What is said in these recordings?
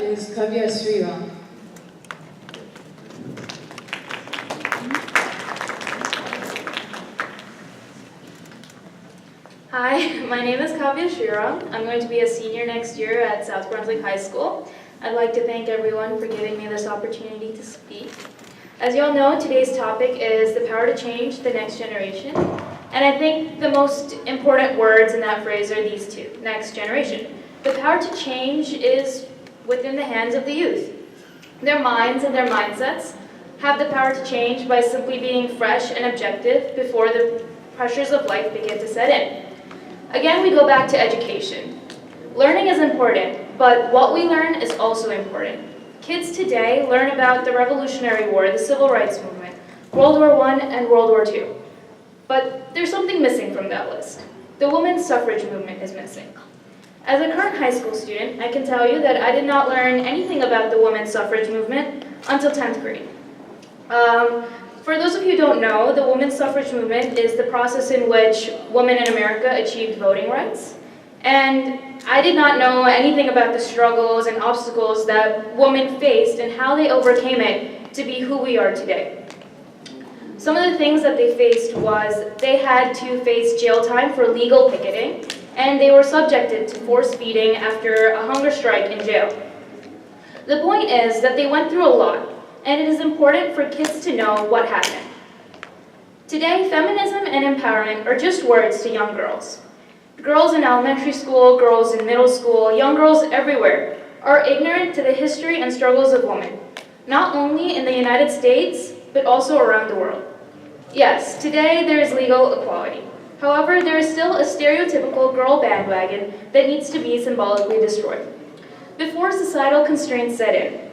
is Kavya Sreeram. Hi, my name is Kavya Sreeram. I'm going to be a senior next year at South Brunswick High School. I'd like to thank everyone for giving me this opportunity to speak. As you all know, today's topic is the power to change the next generation. And I think the most important words in that phrase are these two, next generation. The power to change is within the hands of the youth. Their minds and their mindsets have the power to change by simply being fresh and objective before the pressures of life begin to set in. Again, we go back to education. Learning is important, but what we learn is also important. Kids today learn about the Revolutionary War, the Civil Rights Movement, World War I and World War II. But there's something missing from that list. The women's suffrage movement is missing. As a current high school student, I can tell you that I did not learn anything about the women's suffrage movement until 10th grade. For those of you who don't know, the women's suffrage movement is the process in which women in America achieved voting rights. And I did not know anything about the struggles and obstacles that women faced and how they overcame it to be who we are today. Some of the things that they faced was they had to face jail time for legal picketing, and they were subjected to force feeding after a hunger strike in jail. The point is that they went through a lot, and it is important for kids to know what happened. Today, feminism and empowerment are just words to young girls. Girls in elementary school, girls in middle school, young girls everywhere are ignorant to the history and struggles of women, not only in the United States, but also around the world. Yes, today there is legal equality. However, there is still a stereotypical girl bandwagon that needs to be symbolically destroyed. Before societal constraints set in,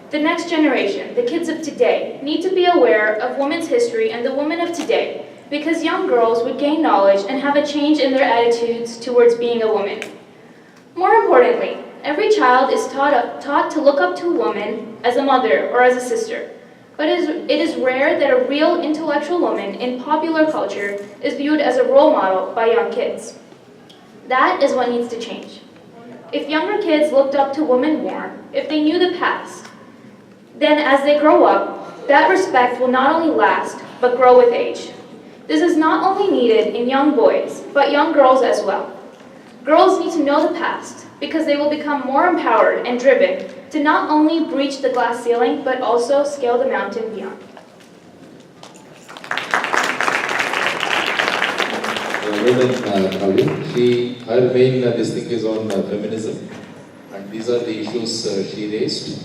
the next generation, the kids of today, need to be aware of women's history and the women of today, because young girls would gain knowledge and have a change in their attitudes towards being a woman. More importantly, every child is taught to look up to a woman as a mother or as a sister. But it is rare that a real intellectual woman in popular culture is viewed as a role model by young kids. That is what needs to change. If younger kids looked up to women more, if they knew the past, then as they grow up, that respect will not only last, but grow with age. This is not only needed in young boys, but young girls as well. Girls need to know the past, because they will become more empowered and driven to not only breach the glass ceiling, but also scale the mountain beyond. Her main this thing is on feminism, and these are the issues she raised.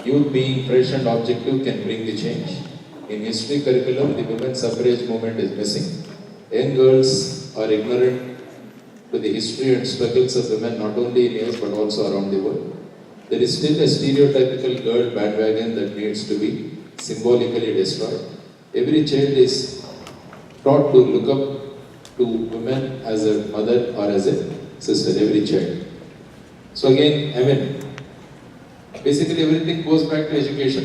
Youth being fresh and objective can bring the change. In history curriculum, the women's suffrage movement is missing. Young girls are ignorant to the history and struggles of women not only in US but also around the world. There is still a stereotypical girl bandwagon that needs to be symbolically destroyed. Every child is taught to look up to women as a mother or as a sister, every child. So again, basically everything goes back to education.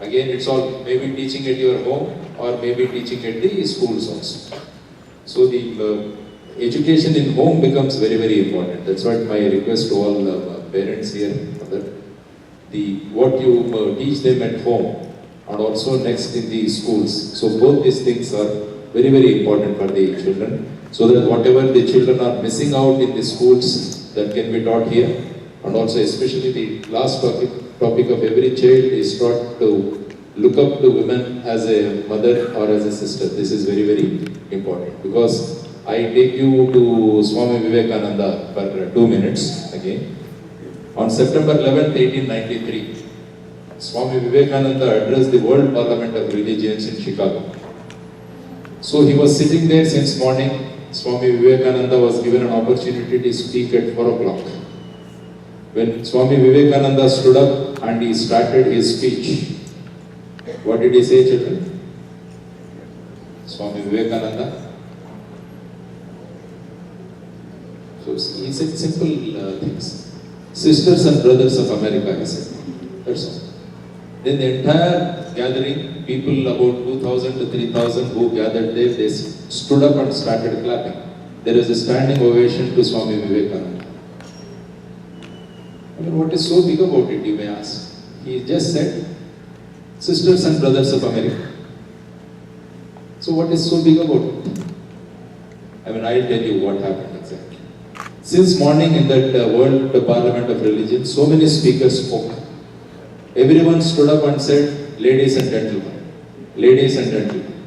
Again, it's all maybe teaching at your home or maybe teaching at the schools also. So the education in home becomes very, very important. That's what my request to all parents here, that what you teach them at home and also next in the schools. So both these things are very, very important for the children, so that whatever the children are missing out in the schools, that can be taught here. And also especially the last topic of every child is taught to look up to women as a mother or as a sister. This is very, very important, because I take you to Swami Vivekananda for 2 minutes again. On September 11th, 1893, Swami Vivekananda addressed the World Parliament of Religions in Chicago. So he was sitting there since morning. Swami Vivekananda was given an opportunity to speak at 4 o'clock. When Swami Vivekananda stood up and he started his speech, what did he say, children? Swami Vivekananda. So he said simple things. Sisters and brothers of America, he said. That's all. Then the entire gathering, people about 2,000 to 3,000 who gathered there, they stood up and started clapping. There was a standing ovation to Swami Vivekananda. I mean, what is so big about it, you may ask? He just said, sisters and brothers of America. So what is so big about it? I mean, I'll tell you what happened exactly. Since morning in that World Parliament of Religion, so many speakers spoke. Everyone stood up and said, ladies and gentlemen, ladies and gentlemen.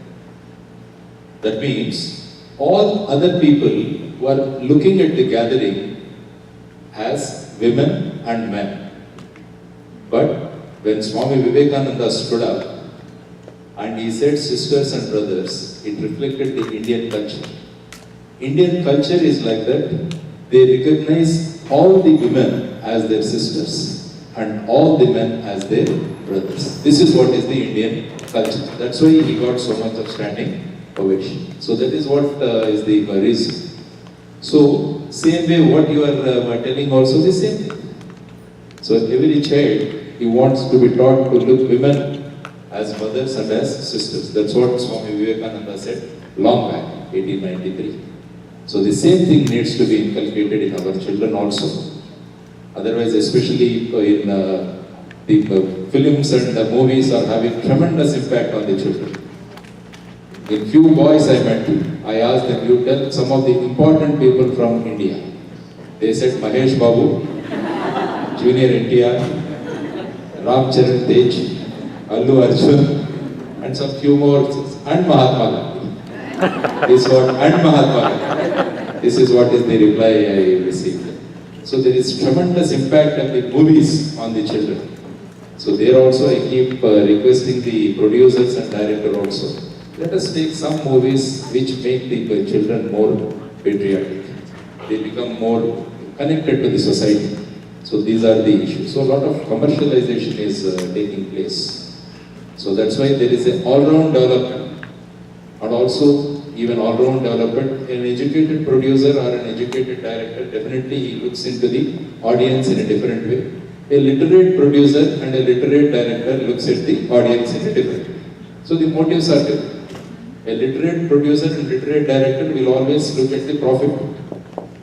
That means all other people were looking at the gathering as women and men. But when Swami Vivekananda stood up and he said sisters and brothers, it reflected the Indian culture. Indian culture is like that. They recognize all the women as their sisters and all the men as their brothers. This is what is the Indian culture. That's why he got so much of standing ovation. So that is what is the reason. So same way what you are telling also the same thing. So every child, he wants to be taught to look women as mothers and as sisters. That's what Swami Vivekananda said long back, 1893. So the same thing needs to be inculcated in our children also. Otherwise, especially in the films and the movies are having tremendous impact on the children. In few boys I met, I asked them, you tell some of the important people from India. They said Mahesh Babu, Junior NTR, Ram Charan Tej, Allu Arjun, and some few more, and Mahatma Gandhi. This what, and Mahatma Gandhi. This is what is the reply I received. So there is tremendous impact of the movies on the children. So there also I keep requesting the producers and director also. Let us take some movies which make the children more patriotic. They become more connected to the society. So these are the issues. So a lot of commercialization is taking place. So that's why there is an all-round development. And also even all-round development, an educated producer or an educated director, definitely he looks into the audience in a different way. A literate producer and a literate director looks at the audience in a different way. So the motives are different. A literate producer and literate director will always look at the profit.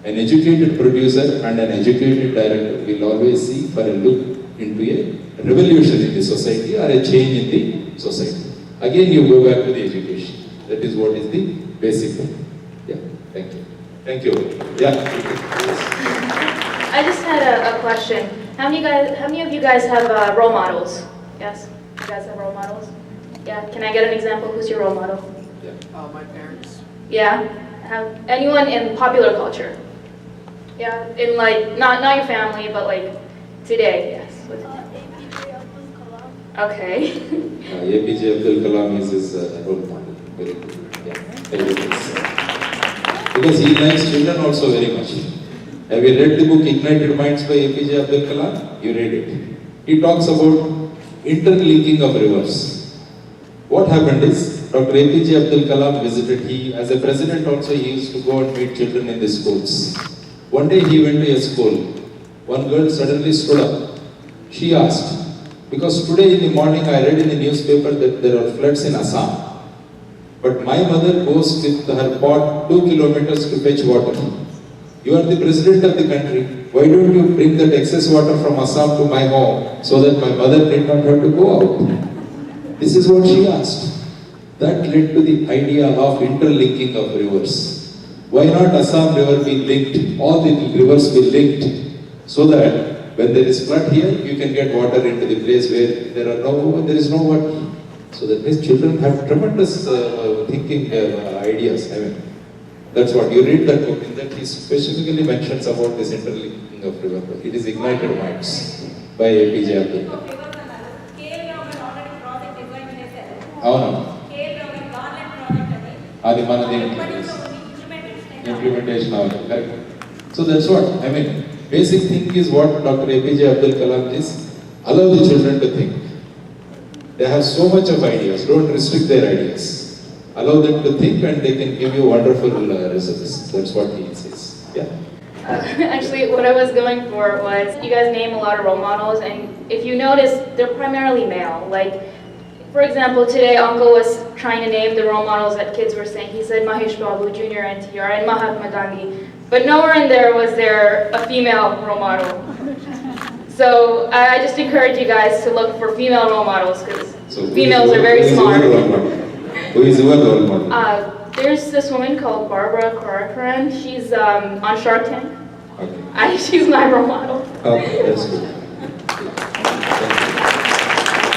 An educated producer and an educated director will always see for a look into a revolution in the society or a change in the society. Again, you go back to the education. That is what is the basic thing. Yeah, thank you. Thank you. Yeah. I just had a question. How many of you guys have role models? Yes? You guys have role models? Yeah. Can I get an example? Who's your role model? Yeah. My parents. Yeah. Have anyone in popular culture? Yeah. In like not your family, but like today. Yes. APJ Abdul Kalam. Okay. APJ Abdul Kalam is his role model. Very good. Yeah. Very good. Because he likes children also very much. Have you read the book Ignited Minds by APJ Abdul Kalam? You read it. He talks about interlinking of rivers. What happened is, Dr. APJ Abdul Kalam visited, as a president also, he used to go and meet children in the schools. One day he went to a school. One girl suddenly stood up. She asked, because today in the morning I read in the newspaper that there are floods in Assam. But my mother goes with her pot 2 kilometers to fetch water. You are the president of the country. Why don't you bring that excess water from Assam to my home so that my mother did not have to go out? This is what she asked. That led to the idea of interlinking of rivers. Why not Assam river be linked? All the rivers be linked so that when there is flood here, you can get water into the place where there is no water. So that means children have tremendous thinking ideas. I mean, that's what you read that book. In that he specifically mentions about this interlinking of river. It is Ignited Minds by APJ Abdul Kalam. అవును అది మనది implementation of it, correct? So that's what, I mean, basic thing is what Dr. APJ Abdul Kalam is, allow the children to think. They have so much of ideas, don't restrict their ideas. Allow them to think and they can give you wonderful results. That's what he says. Yeah. Actually, what I was going for was, you guys name a lot of role models, and if you notice, they're primarily male. Like, for example, today Uncle was trying to name the role models that kids were saying. He said Mahesh Babu, Junior NTR, and Mahatma Gandhi. But nowhere in there was there a female role model. So I just encourage you guys to look for female role models because So females are very smart. Who is your role model? There's this woman called Barbara Corcoran. She's on Shark Tank. Okay. She's my role model. Okay, that's good.